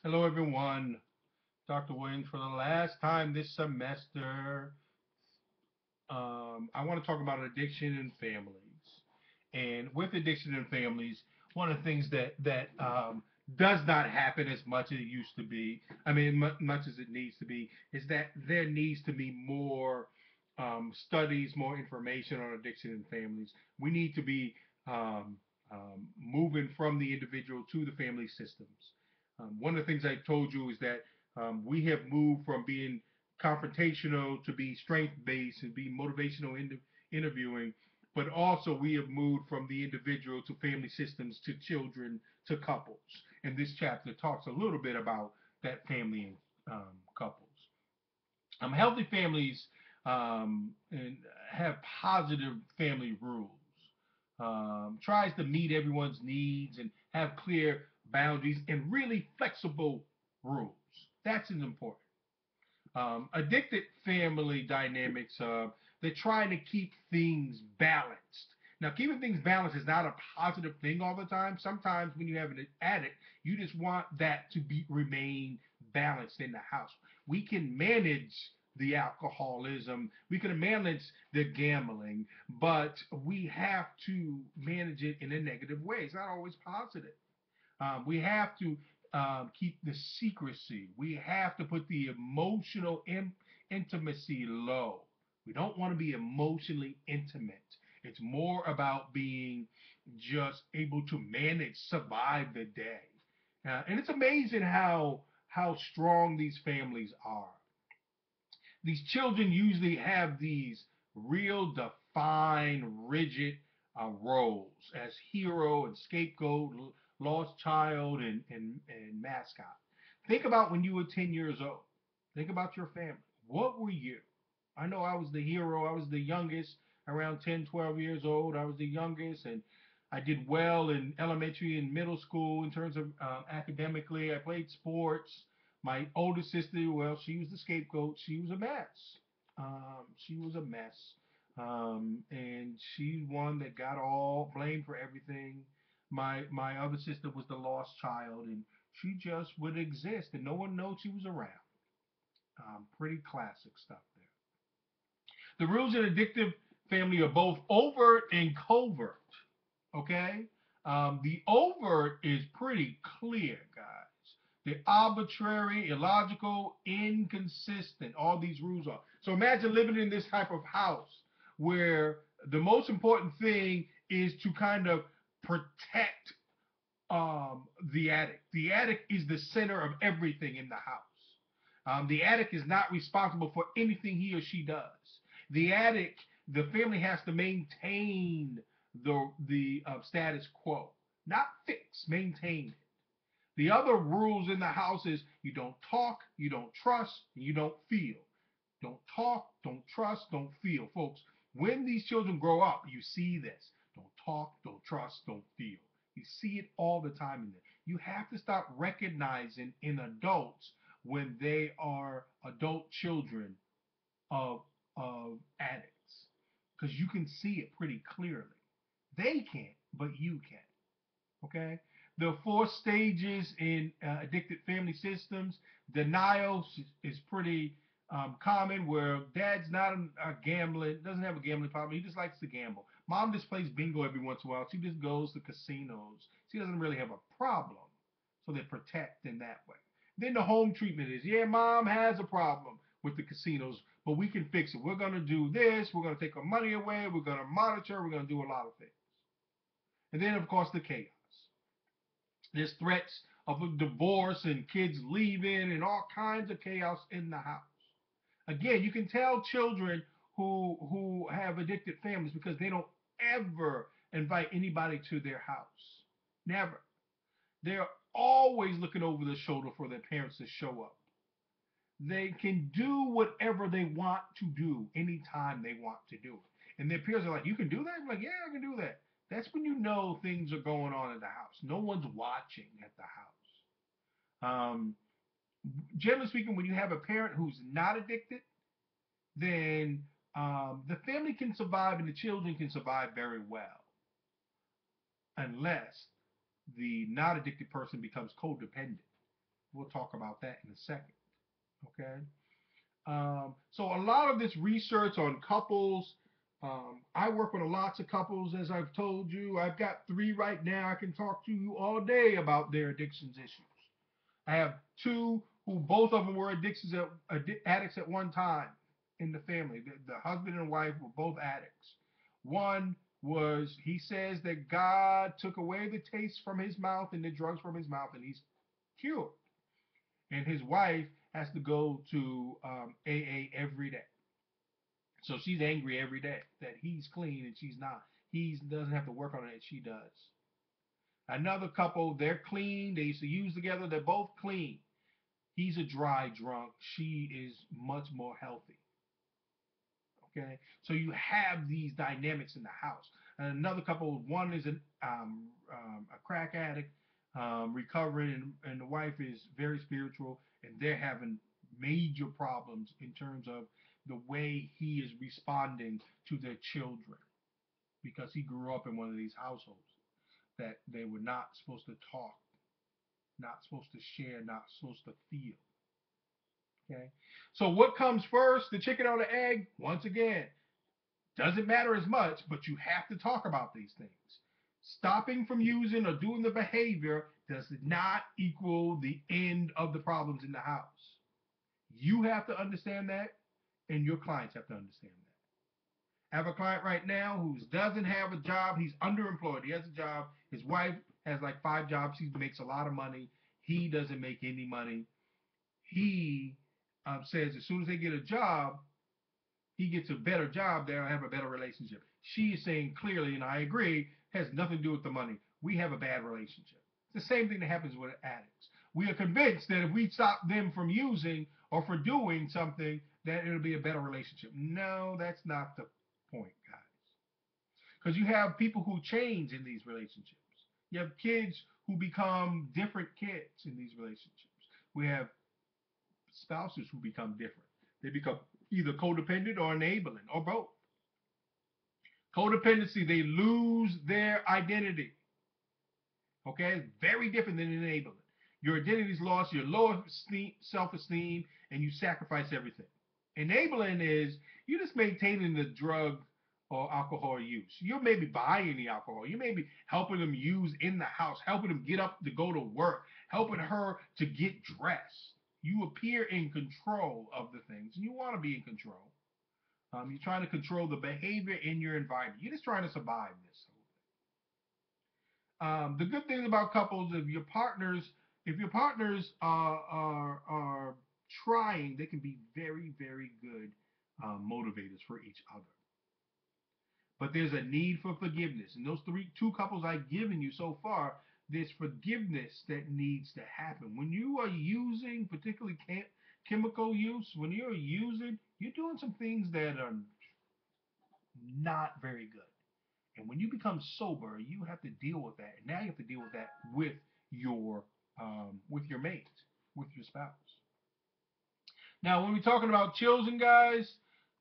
Hello, everyone. Dr. Williams for the last time this semester. I want to talk about addiction in families. And with addiction in families, one of the things that does not happen as much as it used to be, much as it needs to be, is that there needs to be more studies, more information on addiction in families. We need to be moving from the individual to the family systems. One of the things I told you is that we have moved from being confrontational to be strength based and be motivational interviewing, but also we have moved from the individual to family systems to children to couples. And this chapter talks a little bit about that family and couples. Healthy families and have positive family rules. Tries to meet everyone's needs and have clear boundaries and really flexible rules. That's important. Addicted family dynamics, they're trying to keep things balanced. Now, keeping things balanced is not a positive thing all the time. Sometimes when you have an addict, you just want that to be remain balanced in the house. We can manage the alcoholism, we can manage the gambling, but we have to manage it in a negative way. It's not always positive. We have to keep the secrecy. We have to put the emotional intimacy low. We don't want to be emotionally intimate. It's more about being just able to manage, survive the day. And it's amazing how strong these families are. These children usually have these real defined, rigid roles as hero and scapegoat, lost child, and mascot. Think about when you were 10 years old. Think about your family. What were you? I know I was the hero. I was the youngest, around 10, 12 years old. I was the youngest, and I did well in elementary and middle school in terms of academically. I played sports. My older sister, well, she was the scapegoat. She was a mess. She was a mess. And she's one that got all blamed for everything. My other sister was the lost child, and she just would exist, and no one knows she was around. Pretty classic stuff there. The rules in addictive family are both overt and covert. Okay? The overt is pretty clear, guys. The arbitrary, illogical, inconsistent, all these rules are. So imagine living in this type of house where the most important thing is to kind of protect the attic. The attic is the center of everything in the house. The attic is not responsible for anything he or she does. The attic, the family has to maintain the status quo, not fix, maintain it. The other rules in the house is you don't talk, you don't trust, and you don't feel. Don't talk, don't trust, don't feel. Folks, when these children grow up, you see this. Don't talk, don't trust, don't feel. You see it all the time in there. You have to start recognizing in adults when they are adult children of, of addicts because you can see it pretty clearly. They can't, but you can. Okay? The four stages in addicted family systems. Denial is pretty common, where dad's not a gambling, doesn't have a gambling problem. He just likes to gamble. Mom just plays bingo every once in a while. She just goes to casinos. She doesn't really have a problem, so they protect in that way. Then the home treatment is, yeah, mom has a problem with the casinos, but we can fix it. We're gonna do this. We're gonna take her money away. We're gonna monitor. We're gonna do a lot of things. And then, of course, the chaos. There's threats of a divorce and kids leaving and all kinds of chaos in the house. Again, you can tell children who have addicted families because they don't ever invite anybody to their house. Never. They're always looking over their shoulder for their parents to show up. They can do whatever they want to do anytime they want to do it. And their peers are like, you can do that? I'm like, yeah, I can do that. That's when you know things are going on in the house. No one's watching at the house. Generally speaking, when you have a parent who's not addicted, then the family can survive and the children can survive very well, unless the not addicted person becomes codependent. We'll talk about that in a second. Okay. So a lot of this research on couples, I work with lots of couples, as I've told you. I've got 3 right now. I can talk to you all day about their addictions issues. I have 2 who both of them were addicts at one time in the family. The husband and wife were both addicts. One was, he says that God took away the taste from his mouth and the drugs from his mouth, and he's cured. And his wife has to go to AA every day. So she's angry every day that he's clean and she's not. He doesn't have to work on it, she does. Another couple, they're clean. They used to use together. They're both clean. He's a dry drunk. She is much more healthy. Okay, so you have these dynamics in the house. And another couple, one is a crack addict, recovering, and the wife is very spiritual, and they're having major problems in terms of the way he is responding to their children, because he grew up in one of these households that they were not supposed to talk, not supposed to share, not supposed to feel. Okay, so what comes first, the chicken or the egg? Once again, doesn't matter as much, but you have to talk about these things. Stopping from using or doing the behavior does not equal the end of the problems in the house. You have to understand that, and your clients have to understand that. I have a client right now who doesn't have a job. He's underemployed. He has a job. His wife has like 5 jobs. He makes a lot of money. He doesn't make any money. He says as soon as they get a job, he gets a better job, they'll have a better relationship. She is saying clearly, and I agree, has nothing to do with the money. We have a bad relationship. It's the same thing that happens with addicts. We are convinced that if we stop them from using or for doing something, that it'll be a better relationship. No, that's not the point, guys. Because you have people who change in these relationships. You have kids who become different kids in these relationships. We have spouses who become different. They become either codependent or enabling or both. Codependency, they lose their identity. Okay, it's very different than enabling. Your identity is lost, your low self-esteem, and you sacrifice everything. Enabling is you just maintaining the drug or alcohol use. You may be buying the alcohol. You may be helping them use in the house, helping them get up to go to work, helping her to get dressed. You appear in control of the things, and you want to be in control. You're trying to control the behavior in your environment. You're just trying to survive this. The good thing about couples, if your partners are trying, they can be very, very good motivators for each other. But there's a need for forgiveness, and those two couples I've given you so far, there's forgiveness that needs to happen when you are using, particularly chemical use. When you're using, you're doing some things that are not very good. And when you become sober, you have to deal with that. And now you have to deal with that with your mate, with your spouse. Now, when we're talking about children, guys,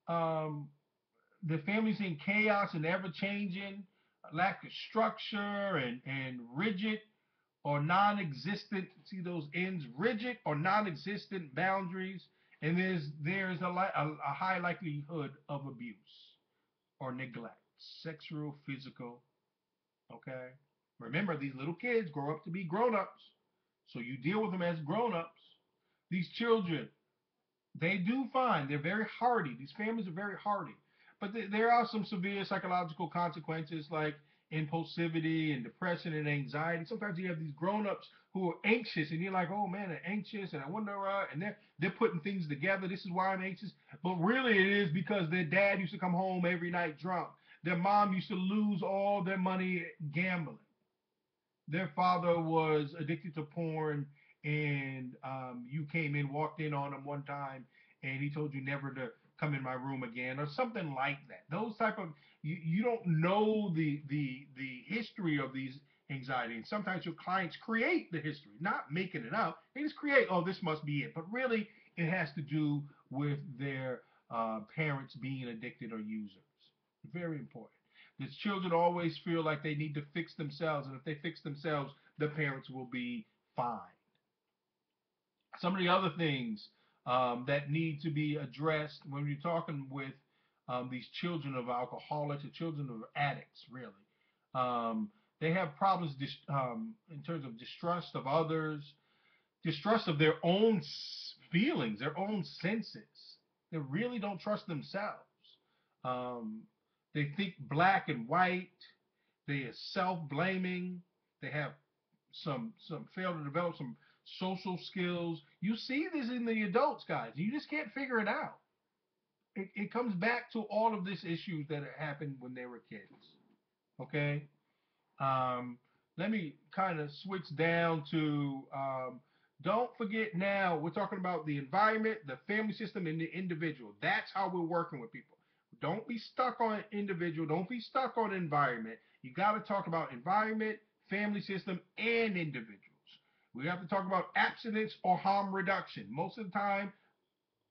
um, the family's in chaos and ever changing, lack of structure and rigid or non-existent. See those ends, rigid or non-existent boundaries, and there's a high likelihood of abuse or neglect, sexual, physical. Okay. Remember, these little kids grow up to be grown-ups. So you deal with them as grown-ups. These children, they do fine. They're very hardy. These families are very hardy. But there are some severe psychological consequences like impulsivity and depression and anxiety. Sometimes you have these grown-ups who are anxious and you're like, oh man, they're anxious and I wonder why. And they're putting things together. This is why I'm anxious. But really it is because their dad used to come home every night drunk. Their mom used to lose all their money gambling. Their father was addicted to porn, and you came in, walked in on him one time, and he told you never to come in my room again, or something like that. Those type of you don't know the history of these anxiety, and sometimes your clients create the history, not making it up. They just create, oh, this must be it, but really it has to do with their parents being addicted or users. Very important. These children always feel like they need to fix themselves, and if they fix themselves, the parents will be fine. Some of the other things that need to be addressed when you're talking with these children of alcoholics or children of addicts, really. Um, they have problems in terms of distrust of others, distrust of their own feelings, their own senses. They really don't trust themselves. Um, they think black and white. They are self-blaming. They have some fail to develop some social skills. You see this in the adults, guys. You just can't figure it out. It comes back to all of these issues that happened when they were kids. Okay. Um, Let me kind of switch down to don't forget now, we're talking about the environment, the family system, and the individual. That's how we're working with people. Don't be stuck on individual. Don't be stuck on environment. You got to talk about environment, family system, and individuals. We have to talk about abstinence or harm reduction. Most of the time,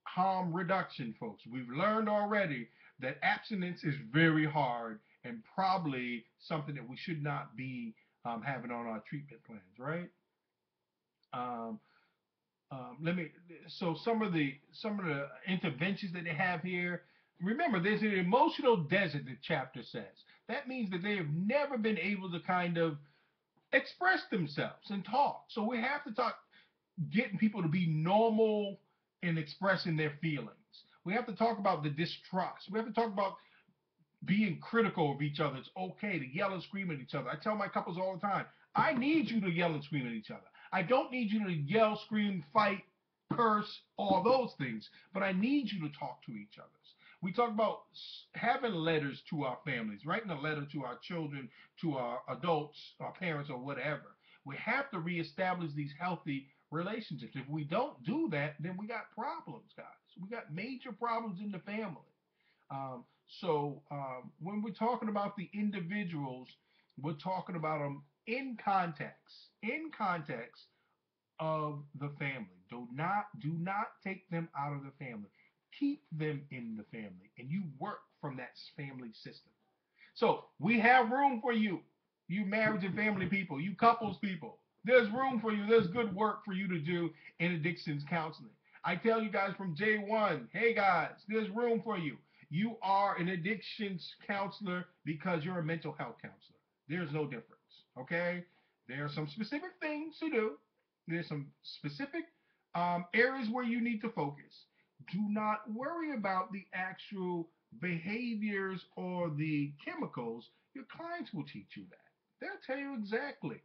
harm reduction, folks. We've learned already that abstinence is very hard and probably something that we should not be having on our treatment plans, right? Um, Let me. So some of the interventions that they have here. Remember, there's an emotional desert. The chapter says that means that they have never been able to kind of express themselves and talk. So we have to talk, getting people to be normal in expressing their feelings. We have to talk about the distrust. We have to talk about being critical of each other. It's okay to yell and scream at each other. I tell my couples all the time, I need you to yell and scream at each other. I don't need you to yell, scream, fight, curse, all those things, but I need you to talk to each other. We talk about having letters to our families, writing a letter to our children, to our adults, our parents, or whatever. We have to reestablish these healthy relationships. If we don't do that, then we got problems, guys. We got major problems in the family. When we're talking about the individuals, we're talking about them in context of the family. Do not take them out of the family. Keep them in the family, and you work from that family system. So we have room for you, you marriage and family people, you couples people. There's room for you. There's good work for you to do in addictions counseling. I tell you guys from J1, hey guys, there's room for you. You are an addictions counselor because you're a mental health counselor. There's no difference. Okay? There are some specific things to do. There's some specific areas where you need to focus. Do not worry about the actual behaviors or the chemicals. Your clients will teach you that. They'll tell you exactly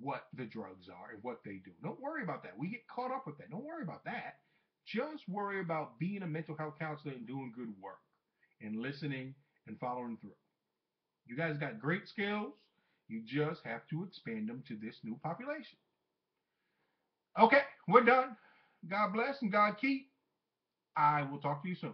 what the drugs are and what they do. Don't worry about that. We get caught up with that. Don't worry about that. Just worry about being a mental health counselor and doing good work and listening and following through. You guys got great skills. You just have to expand them to this new population. Okay, we're done. God bless and God keep. I will talk to you soon.